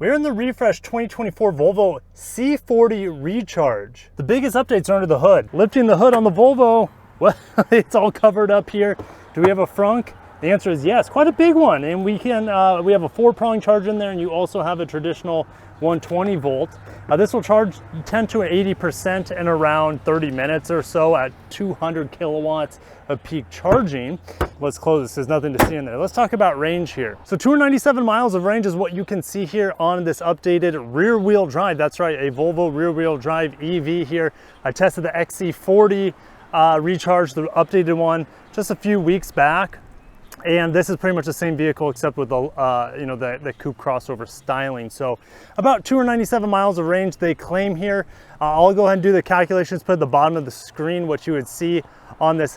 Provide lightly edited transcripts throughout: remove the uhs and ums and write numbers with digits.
We're in the refreshed 2024 Volvo C40 Recharge. The biggest updates are under the hood. Lifting the hood on the Volvo, well, it's all covered up here. Do we have a frunk? The answer is yes, quite a big one. And we have a 4-prong charger in there, and you also have a traditional 120 volt. This will charge 10 to 80% in around 30 minutes or so at 200 kilowatts of peak charging. Let's close this, there's nothing to see in there. Let's talk about range here. So 297 miles of range is what you can see here on this updated rear wheel drive. That's right, a Volvo rear wheel drive EV here. I tested the XC40 Recharge, the updated one, just a few weeks back. And this is pretty much the same vehicle except with the the coupe crossover styling. So about 297 miles of range they claim here. I'll go ahead and do the calculations, put at the bottom of the screen what you would see on this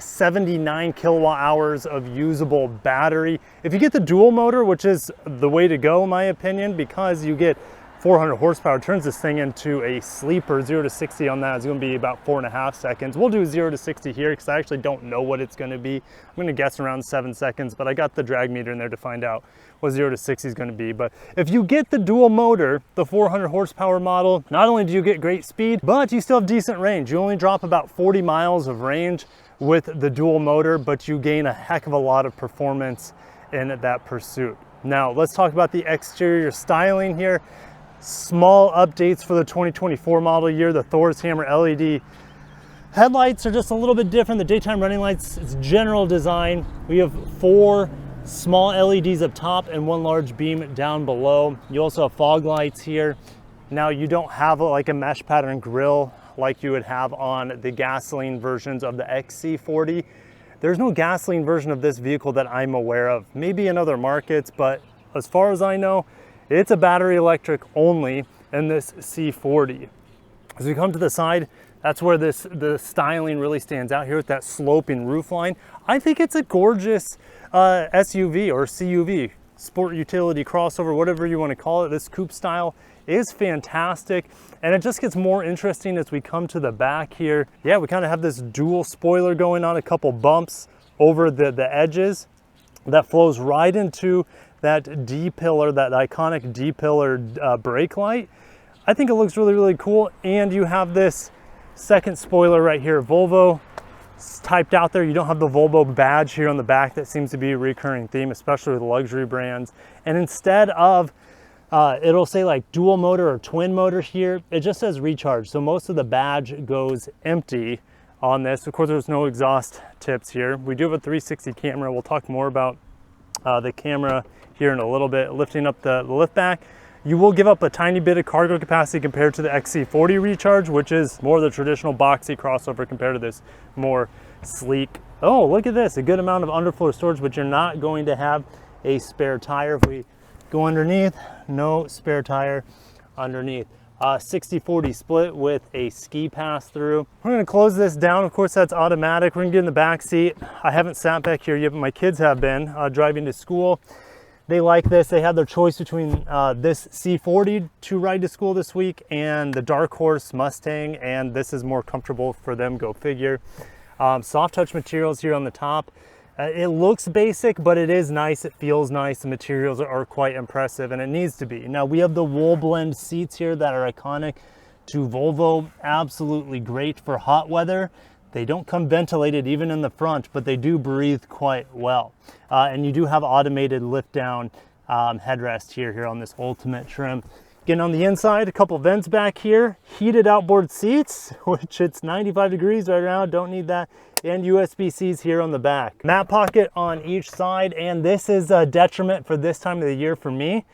79 kilowatt hours of usable battery. If you get the dual motor, which is the way to go in my opinion, because you get 400 horsepower, turns this thing into a sleeper. 0 to 60 on that is going to be about 4.5 seconds. We'll do 0 to 60 here because I actually don't know what it's going to be. I'm going to guess around 7 seconds, but I got the drag meter in there to find out what 0 to 60 is going to be. But if you get the dual motor, the 400 horsepower model, not only do you get great speed, but you still have decent range. You only drop about 40 miles of range with the dual motor, but you gain a heck of a lot of performance in that pursuit. Now let's talk about the exterior styling here. Small updates for the 2024 model year. The Thor's Hammer LED headlights are just a little bit different. The daytime running lights, it's general design. We have 4 small LEDs up top and 1 large beam down below. You also have fog lights here. Now you don't have like a mesh pattern grille like you would have on the gasoline versions of the XC40. There's no gasoline version of this vehicle that I'm aware of. Maybe in other markets, but as far as I know, it's a battery electric only in this C40. As we come to the side, that's where the styling really stands out here with that sloping roofline. I think it's a gorgeous SUV or CUV, sport utility crossover, whatever you want to call it. This coupe style is fantastic, and it just gets more interesting as we come to the back here. Yeah, we kind of have this dual spoiler going on, a couple bumps over the edges that flows right into that D-pillar, that iconic D-pillar brake light. I think it looks really, really cool. And you have this second spoiler right here, Volvo. It's typed out there. You don't have the Volvo badge here on the back. That seems to be a recurring theme, especially with luxury brands. And instead of, it'll say like dual motor or twin motor here, it just says Recharge. So most of the badge goes empty on this. Of course, there's no exhaust tips here. We do have a 360 camera. We'll talk more about the camera here in a little bit. Lifting up the lift back, you will give up a tiny bit of cargo capacity compared to the XC40 Recharge, which is more the traditional boxy crossover compared to this more sleek. Oh, look at this, a good amount of underfloor storage, but you're not going to have a spare tire. If we go underneath, no spare tire underneath. 60-40 split with a ski pass through. We're going to close this down. Of course, that's automatic. We're going to get in the back seat. I haven't sat back here yet, but my kids have been driving to school. They like this. They had their choice between this C40 to ride to school this week and the Dark Horse Mustang, and this is more comfortable for them, go figure. Soft touch materials here on the top. It looks basic, but it is nice. It feels nice. The materials are quite impressive, and it needs to be. Now we have the wool blend seats here that are iconic to Volvo. Absolutely great for hot weather. They don't come ventilated even in the front, but they do breathe quite well. And you do have automated lift down headrest here on this Ultimate trim. Getting on the inside, a couple vents back here, heated outboard seats, which it's 95 degrees right now, don't need that, and USB-Cs here on the back. Mat pocket on each side, and this is a detriment for this time of the year for me.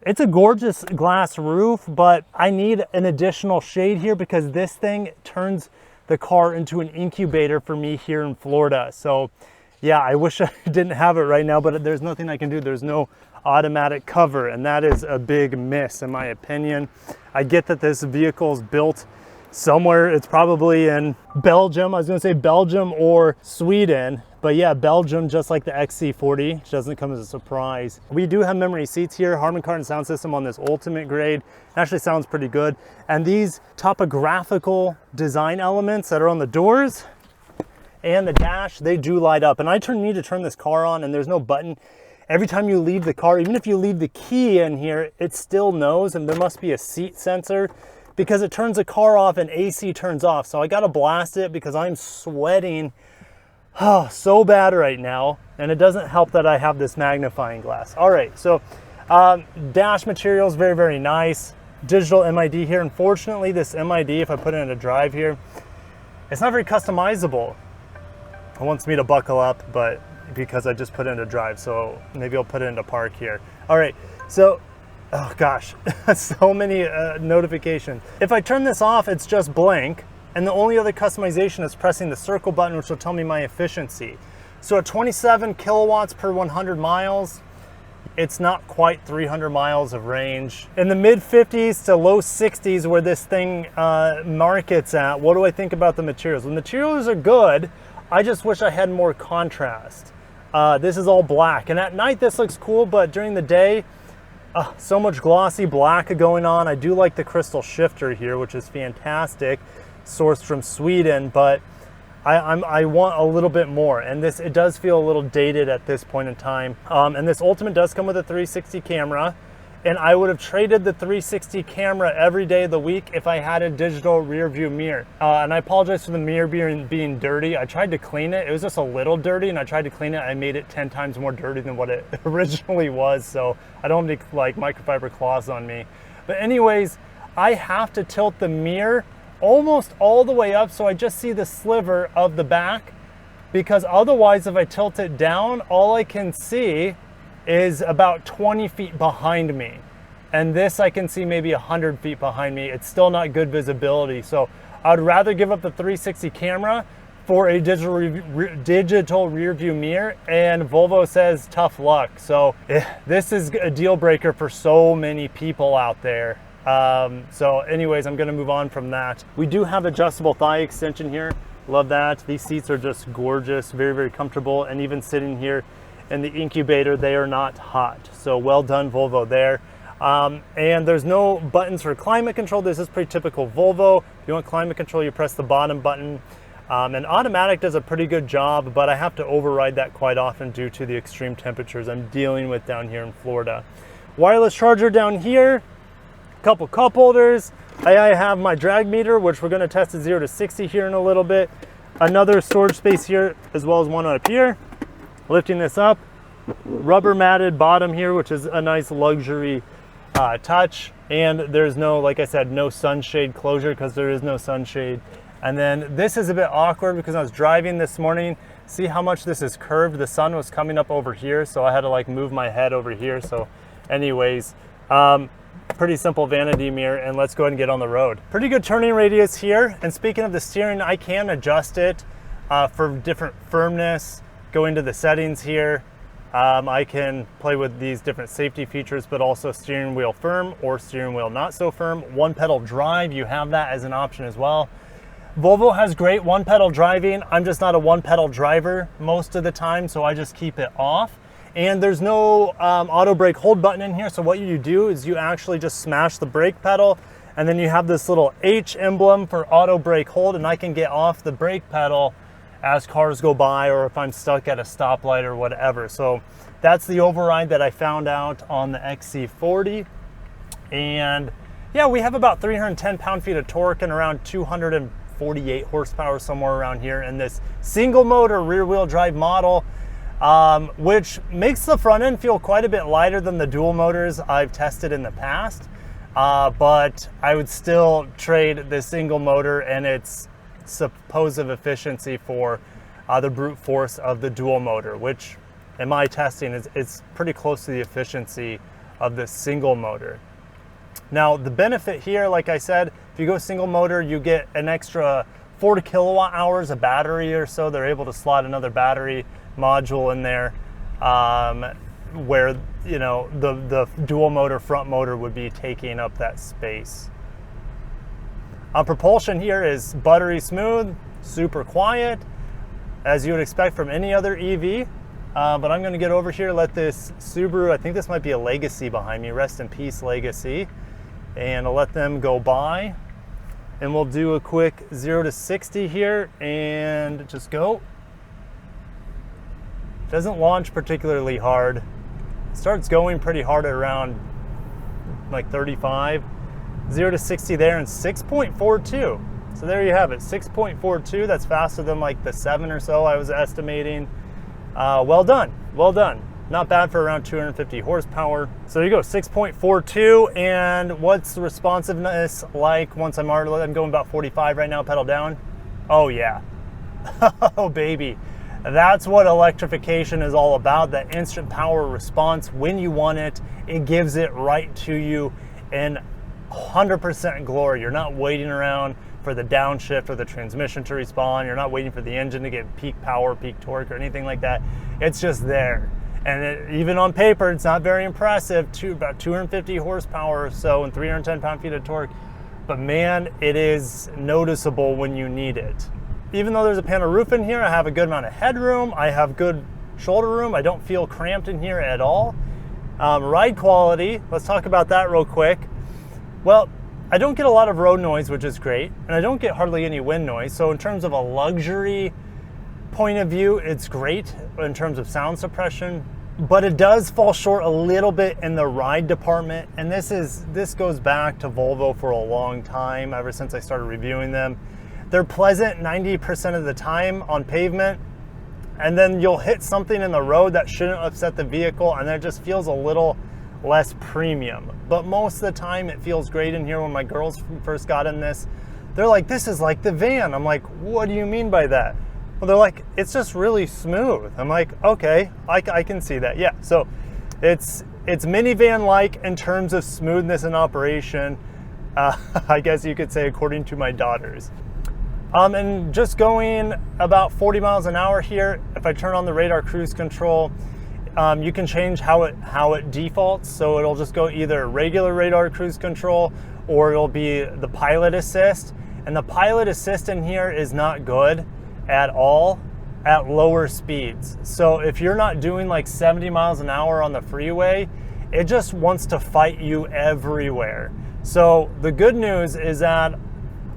It's a gorgeous glass roof, but I need an additional shade here because this thing turns the car into an incubator for me here in Florida. So yeah, I wish I didn't have it right now, but there's nothing I can do. There's no automatic cover, and that is a big miss in my opinion. I get that this vehicle is built somewhere, it's probably in Belgium. I was gonna say Belgium or Sweden, but yeah, Belgium, just like the XC40, which doesn't come as a surprise. We do have memory seats here, Harman Kardon sound system on this Ultimate grade. It actually sounds pretty good. And these topographical design elements that are on the doors and the dash, they do light up. And I need to turn this car on, and there's no button. every time you leave the car, even if you leave the key in here, it still knows, and there must be a seat sensor because it turns the car off and AC turns off. So I gotta blast it because I'm sweating so bad right now, and it doesn't help that I have this magnifying glass. All right, so dash material is very, very nice. Digital MID here. Unfortunately, this MID, if I put it into drive here, it's not very customizable. It wants me to buckle up, but because I just put it into drive, so maybe I'll put it into park here. All right, so, oh gosh, so many notifications. If I turn this off, it's just blank, and the only other customization is pressing the circle button, which will tell me my efficiency. So at 27 kilowatts per 100 miles, it's not quite 300 miles of range. In the mid 50s to low 60s where this thing markets at, what do I think about the materials? The materials are good. I just wish I had more contrast. This is all black, and at night this looks cool, but during the day, so much glossy black going on. I do like the crystal shifter here, which is fantastic, sourced from Sweden, but I want a little bit more, and it does feel a little dated at this point in time. And this Ultimate does come with a 360 camera, and I would have traded the 360 camera every day of the week if I had a digital rear view mirror. And I apologize for the mirror being dirty. I tried to clean it. It was just a little dirty, and I tried to clean it. I made it 10 times more dirty than what it originally was, so I don't have any like microfiber cloths on me. But anyways, I have to tilt the mirror almost all the way up so I just see the sliver of the back, because otherwise if I tilt it down, all I can see is about 20 feet behind me. And this I can see maybe 100 feet behind me. It's still not good visibility. So I'd rather give up the 360 camera for a digital rear view mirror, and Volvo says tough luck. So this is a deal breaker for so many people out there. So anyways, I'm gonna move on from that. We do have adjustable thigh extension here. Love that. These seats are just gorgeous, very, very comfortable. And even sitting here in the incubator, they are not hot. So well done, Volvo there. And there's no buttons for climate control. This is pretty typical Volvo. If you want climate control, you press the bottom button. And automatic does a pretty good job, but I have to override that quite often due to the extreme temperatures I'm dealing with down here in Florida. Wireless charger down here. Couple cup holders. I have my drag meter, which we're going to test at 0 to 60 here in a little bit. Another storage space here, as well as one up here. Lifting this up, rubber matted bottom here, which is a nice luxury touch. And there's no, like I said, no sunshade closure because there is no sunshade. And then this is a bit awkward because I was driving this morning. See how much this is curved? The sun was coming up over here, so I had to like move my head over here. So anyways, pretty simple vanity mirror, and let's go ahead and get on the road. Pretty good turning radius here. And speaking of the steering, I can adjust it for different firmness. Go into the settings here. I can play with these different safety features, but also steering wheel firm or steering wheel not so firm. One pedal drive, you have that as an option as well. Volvo has great one pedal driving. I'm just not a one pedal driver most of the time, so I just keep it off. And there's no auto brake hold button in here. So what you do is you actually just smash the brake pedal, and then you have this little H emblem for auto brake hold, and I can get off the brake pedal as cars go by, or if I'm stuck at a stoplight or whatever. So that's the override that I found out on the XC40. And yeah, we have about 310 pound-feet of torque and around 248 horsepower, somewhere around here in this single motor rear wheel drive model. Which makes the front end feel quite a bit lighter than the dual motors I've tested in the past. But I would still trade the single motor and its supposed efficiency for the brute force of the dual motor, which in my testing is pretty close to the efficiency of the single motor. Now the benefit here, like I said, if you go single motor, you get an extra 4 kilowatt hours of battery or so. They're able to slot another battery module in there, where you know the dual motor front motor would be taking up that space. Propulsion here is buttery smooth, super quiet, as you would expect from any other EV. But I'm going to get over here, let this Subaru, I think this might be a Legacy behind me, rest in peace Legacy, and I'll let them go by, and we'll do a quick 0 to 60 here and just go. Doesn't launch particularly hard. starts going pretty hard at around like 35. 0 to 60 there in 6.42. So there you have it, 6.42. That's faster than like the 7 or so I was estimating. Well done, well done. Not bad for around 250 horsepower. So there you go, 6.42. And what's the responsiveness like once I'm going about 45 right now, pedal down? Oh yeah, oh baby. That's what electrification is all about, that instant power response. When you want it, it gives it right to you in 100% glory. You're not waiting around for the downshift or the transmission to respond. You're not waiting for the engine to get peak power, peak torque, or anything like that. It's just there. And even on paper, it's not very impressive, about 250 horsepower or so and 310 pound-feet of torque. But man, it is noticeable when you need it. Even though there's a panel roof in here, I have a good amount of headroom. I have good shoulder room. I don't feel cramped in here at all. Ride quality, let's talk about that real quick. Well, I don't get a lot of road noise, which is great, and I don't get hardly any wind noise. So in terms of a luxury point of view, it's great in terms of sound suppression, but it does fall short a little bit in the ride department. And this goes back to Volvo for a long time, ever since I started reviewing them. They're pleasant 90% of the time on pavement, and then you'll hit something in the road that shouldn't upset the vehicle, and then it just feels a little less premium. But most of the time it feels great in here. When my girls first got in this, they're like, this is like the van. I'm like, what do you mean by that? Well, they're like, it's just really smooth. I'm like, okay, I can see that. Yeah, so it's minivan-like in terms of smoothness and operation, I guess you could say, according to my daughters. And just going about 40 miles an hour here, if I turn on the radar cruise control, you can change how it defaults. So it'll just go either regular radar cruise control, or it'll be the pilot assist. And the pilot assist in here is not good at all at lower speeds. So if you're not doing like 70 miles an hour on the freeway, it just wants to fight you everywhere. So the good news is that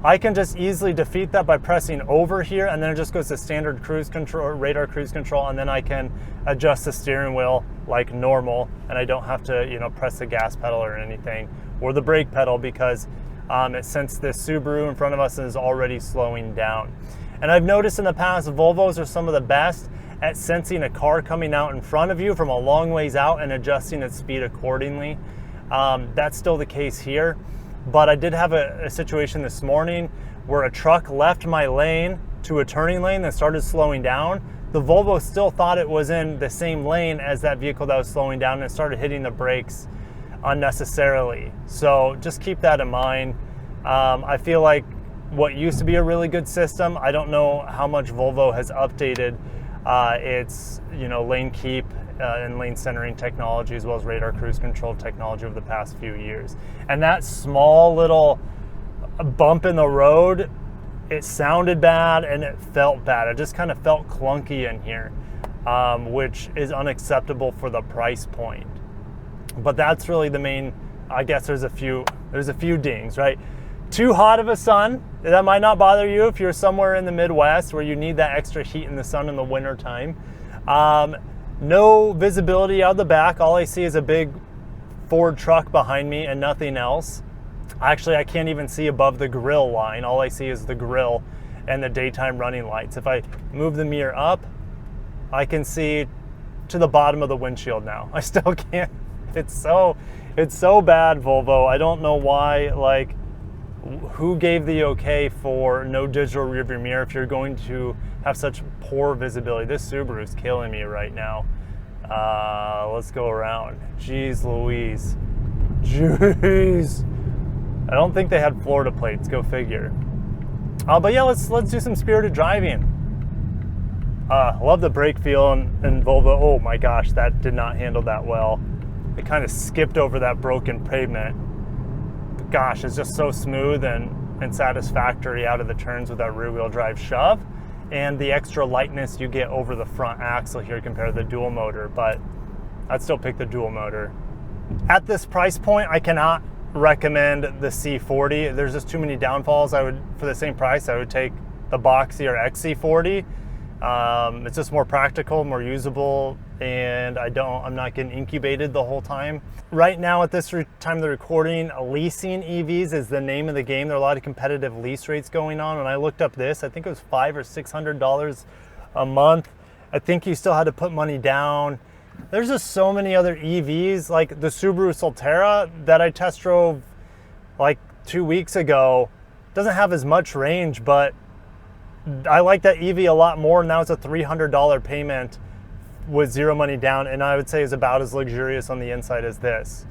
I can just easily defeat that by pressing over here, and then it just goes to standard cruise control, radar cruise control, and then I can adjust the steering wheel like normal, and I don't have to, you know, press the gas pedal or anything, or the brake pedal, because since this Subaru in front of us is already slowing down. And I've noticed in the past, Volvos are some of the best at sensing a car coming out in front of you from a long ways out and adjusting its speed accordingly. That's still the case here. But I did have a situation this morning where a truck left my lane to a turning lane and started slowing down. The Volvo still thought it was in the same lane as that vehicle that was slowing down, and started hitting the brakes unnecessarily. So just keep that in mind. I feel like what used to be a really good system, I don't know how much Volvo has updated its lane keep and lane centering technology, as well as radar cruise control technology over the past few years. And that small little bump in the road, it sounded bad and it felt bad. It just kind of felt clunky in here, which is unacceptable for the price point. But that's really the main, I guess there's a few dings, right? Too hot of a sun, that might not bother you if you're somewhere in the Midwest where you need that extra heat in the sun in the winter time. No visibility out the back. All I see is a big Ford truck behind me and nothing else. Actually, I can't even see above the grill line. All I see is the grill and the daytime running lights. If I move the mirror up, I can see to the bottom of the windshield now. I still can't. It's so bad, Volvo. I don't know why, like, who gave the okay for no digital rearview mirror if you're going to have such poor visibility. This Subaru is killing me right now. Let's go around. Jeez Louise. Jeez. I don't think they had Florida plates, go figure. But yeah, let's do some spirited driving. Love the brake feel in Volvo. Oh my gosh, that did not handle that well. It kind of skipped over that broken pavement. But gosh, it's just so smooth and satisfactory out of the turns with that rear wheel drive shove, and the extra lightness you get over the front axle here compared to the dual motor. But I'd still pick the dual motor. At this price point, I cannot recommend the C40. There's just too many downfalls. For the same price, I would take the Boxy or XC40. It's just more practical, more usable, and I'm not getting incubated the whole time. Right now at this time of the recording, leasing EVs is the name of the game. There are a lot of competitive lease rates going on. When I looked up this, I think it was $500 or $600 a month. I think you still had to put money down. There's just so many other EVs, like the Subaru Solterra that I test drove like 2 weeks ago. Doesn't have as much range, but I like that EV a lot more. Now it's a $300 payment with zero money down, and I would say is about as luxurious on the inside as this.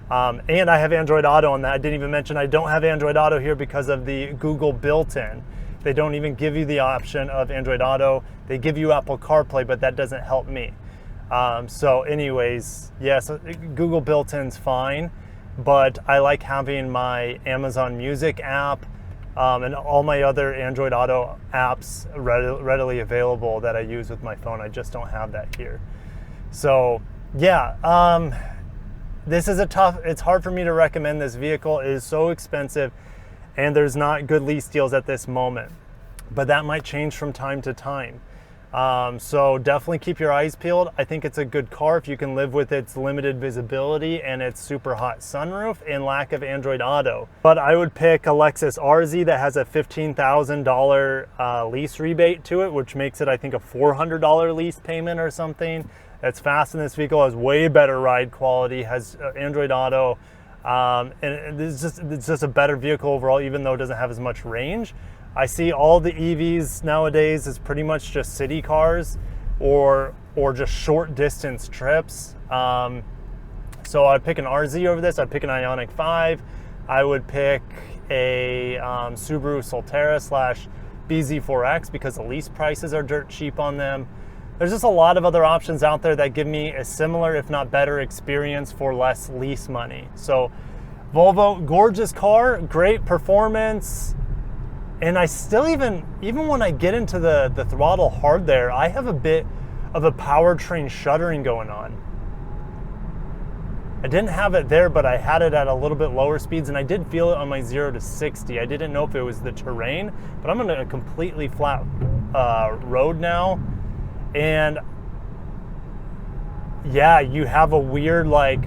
And I have Android Auto on that. I didn't even mention I don't have Android Auto here because of the Google built-in. They don't even give you the option of Android Auto. They give you Apple CarPlay, but that doesn't help me. So anyways, yes, Google built-in's fine, but I like having my Amazon Music app and all my other Android Auto apps readily available that I use with my phone. I just don't have that here. So yeah, this is it's hard for me to recommend this vehicle. It is so expensive and there's not good lease deals at this moment, but that might change from time to time. So definitely keep your eyes peeled. I think it's a good car if you can live with its limited visibility and its super hot sunroof and lack of Android Auto. But I would pick a Lexus RZ that has a $15,000 lease rebate to it, which makes it, I think, a $400 lease payment or something. It's fast in this vehicle, has way better ride quality, has Android Auto, and it's just a better vehicle overall, even though it doesn't have as much range. I see all the EVs nowadays is pretty much just city cars or just short distance trips. So I'd pick an RZ over this. I'd pick an Ioniq 5. I would pick a Subaru Solterra / BZ4X because the lease prices are dirt cheap on them. There's just a lot of other options out there that give me a similar, if not better, experience for less lease money. So Volvo, gorgeous car, great performance. And I still, even when I get into the throttle hard there, I have a bit of a powertrain shuddering going on. I didn't have it there, but I had it at a little bit lower speeds, and I did feel it on my 0 to 60. I didn't know if it was the terrain, but I'm on a completely flat road now. And yeah, you have a weird like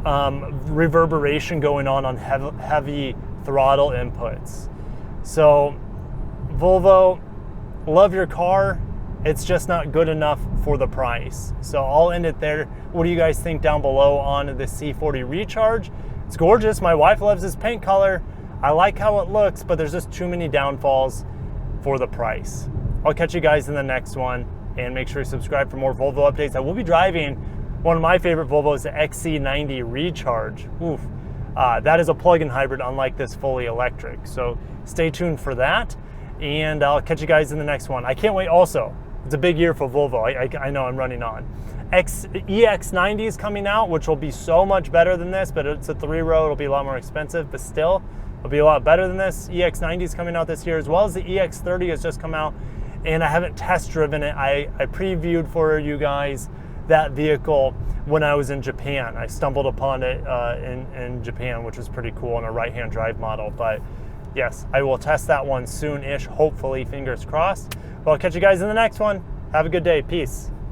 reverberation going on heavy throttle inputs. So Volvo, love your car. It's just not good enough for the price. So I'll end it there. What do you guys think down below on the C40 Recharge? It's gorgeous. My wife loves this paint color. I like how it looks, but there's just too many downfalls for the price. I'll catch you guys in the next one, and make sure you subscribe for more Volvo updates. I will be driving one of my favorite Volvos, the XC90 Recharge. Oof. That is a plug-in hybrid, unlike this fully electric. So stay tuned for that, and I'll catch you guys in the next one. I can't wait also. It's a big year for Volvo. I know I'm running on. EX90 is coming out, which will be so much better than this, but it's a 3-row. It'll be a lot more expensive, but still, it'll be a lot better than this. EX90 is coming out this year, as well as the EX30 has just come out, and I haven't test driven it. I previewed for you guys that vehicle when I was in Japan. I stumbled upon it in Japan, which was pretty cool, on a right-hand drive model. But yes, I will test that one soon-ish, hopefully, fingers crossed. Well, I'll catch you guys in the next one. Have a good day. Peace.